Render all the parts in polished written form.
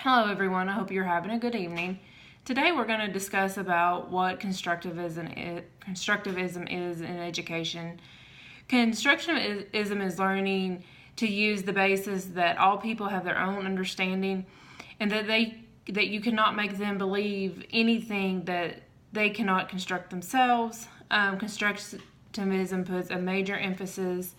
Hello everyone, I hope you're having a good evening. Today we're going to discuss about what constructivism is in education. Constructivism is learning to use the basis that all people have their own understanding and that you cannot make them believe anything that they cannot construct themselves. Constructivism puts a major emphasis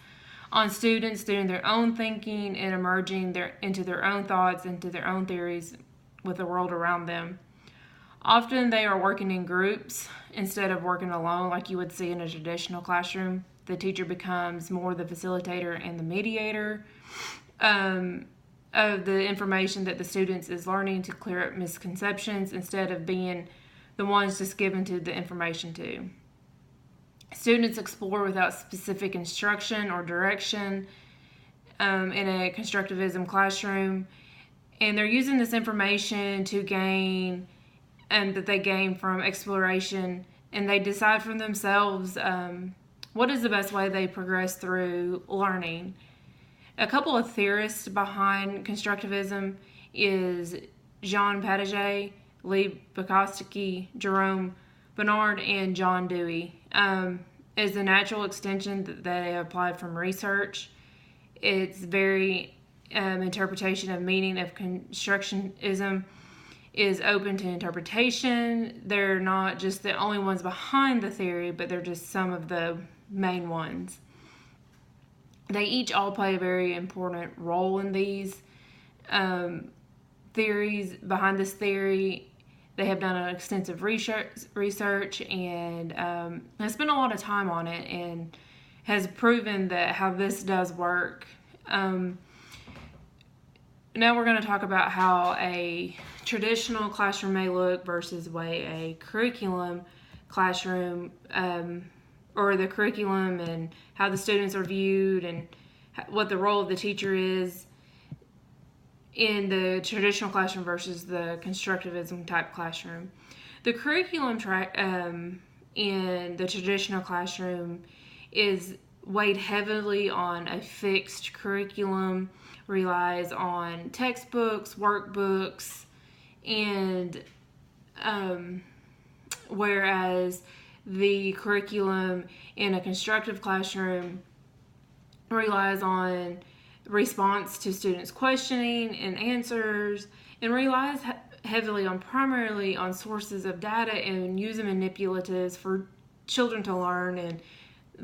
on students doing their own thinking and emerging into their own thoughts, into their own theories with the world around them. Often they are working in groups instead of working alone like you would see in a traditional classroom. The teacher becomes more the facilitator and the mediator of the information that the students is learning to clear up misconceptions instead of being the ones just given to the information to. Students explore without specific instruction or direction in a constructivism classroom, and they're using this information to gain that they gain from exploration, and they decide for themselves what is the best way they progress through learning. A couple of theorists behind constructivism is Jean Piaget, Lee Bukowski, Jerome Bernard, and John Dewey. Is the natural extension that they applied from research. It's very interpretation of meaning of constructionism is open to interpretation. They're not just the only ones behind the theory, but they're just some of the main ones. They each all play a very important role in these theories. Behind this theory, they have done an extensive research and has spent a lot of time on it and has proven that how this does work. Now we're going to talk about how a traditional classroom may look versus way a curriculum classroom, or the curriculum and how the students are viewed and what the role of the teacher is in the traditional classroom versus the constructivism type classroom. The curriculum in the traditional classroom is weighed heavily on a fixed curriculum, relies on textbooks, workbooks, and whereas the curriculum in a constructive classroom relies on response to students' questioning and answers, and relies heavily on primarily on sources of data and using manipulatives for children to learn and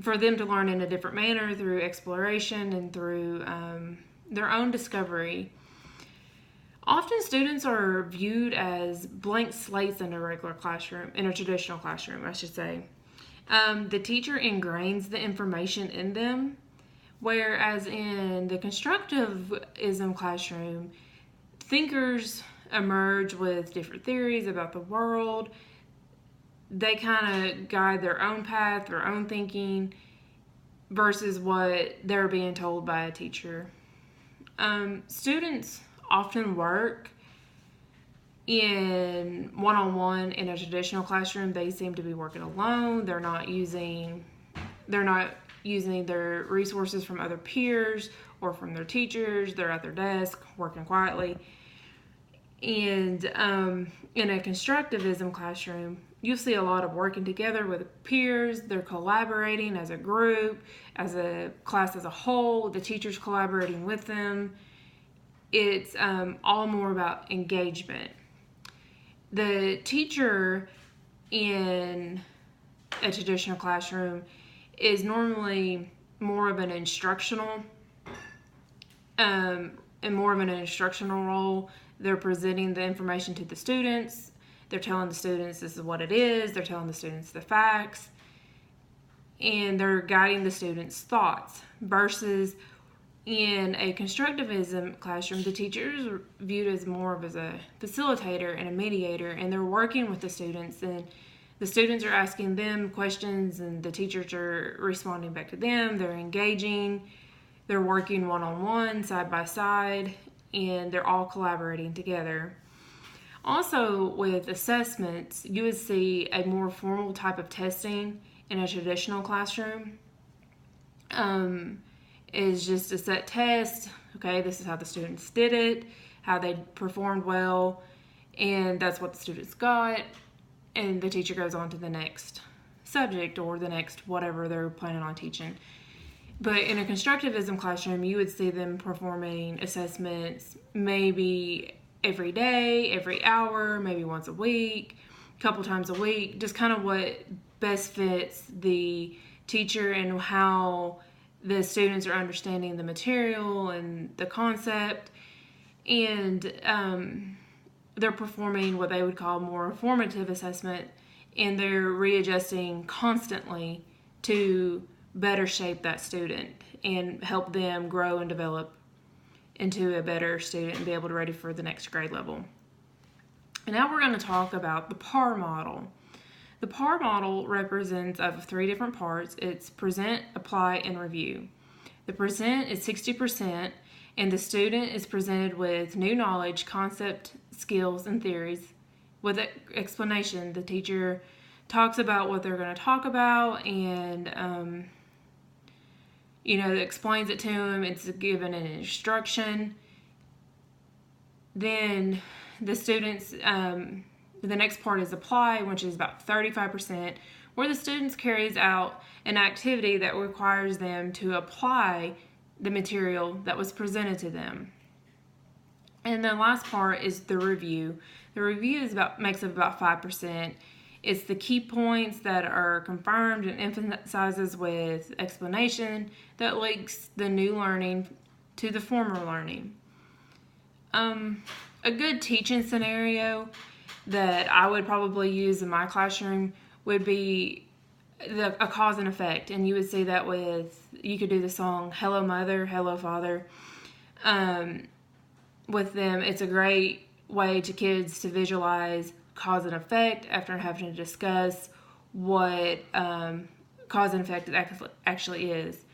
for them to learn in a different manner through exploration and through their own discovery. Often students are viewed as blank slates in a regular classroom, in a traditional classroom, I should say. The teacher ingrains the information in them, whereas in the constructivism classroom, thinkers emerge with different theories about the world. They kind of guide their own path, their own thinking, versus what they're being told by a teacher. Students often work in one-on-one in a traditional classroom. They seem to be working alone. They're not using their resources from other peers or from their teachers. They're at their desk working quietly. And in a constructivism classroom, you see a lot of working together with peers. They're collaborating as a group, as a class as a whole. The teacher's collaborating with them. It's all more about engagement. The teacher in a traditional classroom is normally more of an instructional role. They're presenting the information to the students. They're telling the students this is what it is. They're telling the students the facts. And they're guiding the students' thoughts. Versus in a constructivism classroom, the teacher is viewed as more of as a facilitator and a mediator, and they're working with the students, and the students are asking them questions and the teachers are responding back to them. They're engaging. They're working one-on-one, side by side, and they're all collaborating together. Also, with assessments, you would see a more formal type of testing in a traditional classroom. is just a set test. Okay, this is how the students did it, how they performed well, and that's what the students got. And the teacher goes on to the next subject or the next whatever they're planning on teaching. But in a constructivism classroom, you would see them performing assessments maybe every day, every hour, maybe once a week, a couple times a week, just kind of what best fits the teacher and how the students are understanding the material and the concept. And they're performing what they would call more formative assessment, and they're readjusting constantly to better shape that student and help them grow and develop into a better student and be able to ready for the next grade level. And now we're going to talk about the PAR model. The PAR model represents of 3 different parts. It's present, apply, and review. The present is 60%, and the student is presented with new knowledge, concept, skills, and theories. With explanation, the teacher talks about what they're going to talk about and explains it to them. It's given an instruction. Then the students, the next part is apply, which is about 35%, where the students carries out an activity that requires them to apply the material that was presented to them. And the last part is the review. The review makes up about 5%. It's the key points that are confirmed and emphasizes with explanation that links the new learning to the former learning. A good teaching scenario that I would probably use in my classroom would be a cause and effect. And you would see that you could do the song Hello Mother, Hello Father. With them, it's a great way to kids to visualize cause and effect after having to discuss what cause and effect actually is.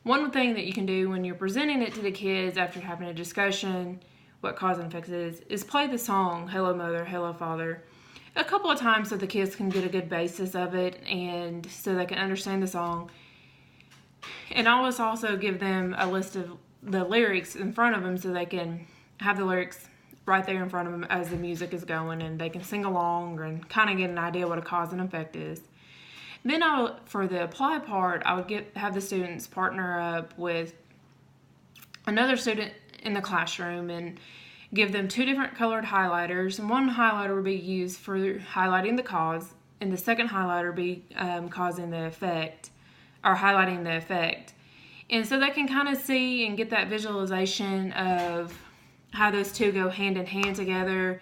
One thing that you can do when you're presenting it to the kids after having a discussion what cause and effect is play the song Hello Mother, Hello Father a couple of times so the kids can get a good basis of it and so they can understand the song. And I always also give them a list of the lyrics in front of them so they can have the lyrics right there in front of them as the music is going and they can sing along and kind of get an idea what a cause and effect is. Then for the apply part, I would have the students partner up with another student in the classroom and give them 2 different colored highlighters. And one highlighter would be used for highlighting the cause, and the second highlighter would be causing the effect or highlighting the effect. And so they can kind of see and get that visualization of how those 2 go hand in hand together,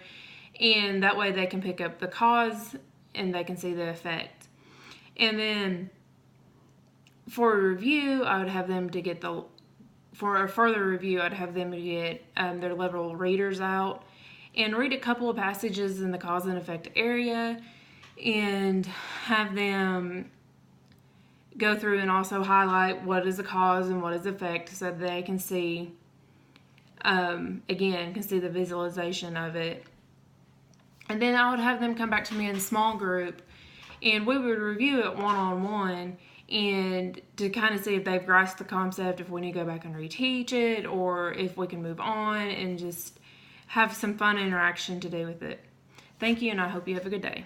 and that way they can pick up the cause and they can see the effect. And then for a review, I would have them to get for a further review, I'd have them get their level readers out and read a couple of passages in the cause and effect area and have them go through and also highlight what is the cause and what is the effect so they can see, can see the visualization of it. And then I would have them come back to me in a small group and we would review it one-on-one and to kind of see if they've grasped the concept, if we need to go back and reteach it, or if we can move on and just have some fun interaction to do with it. Thank you, and I hope you have a good day.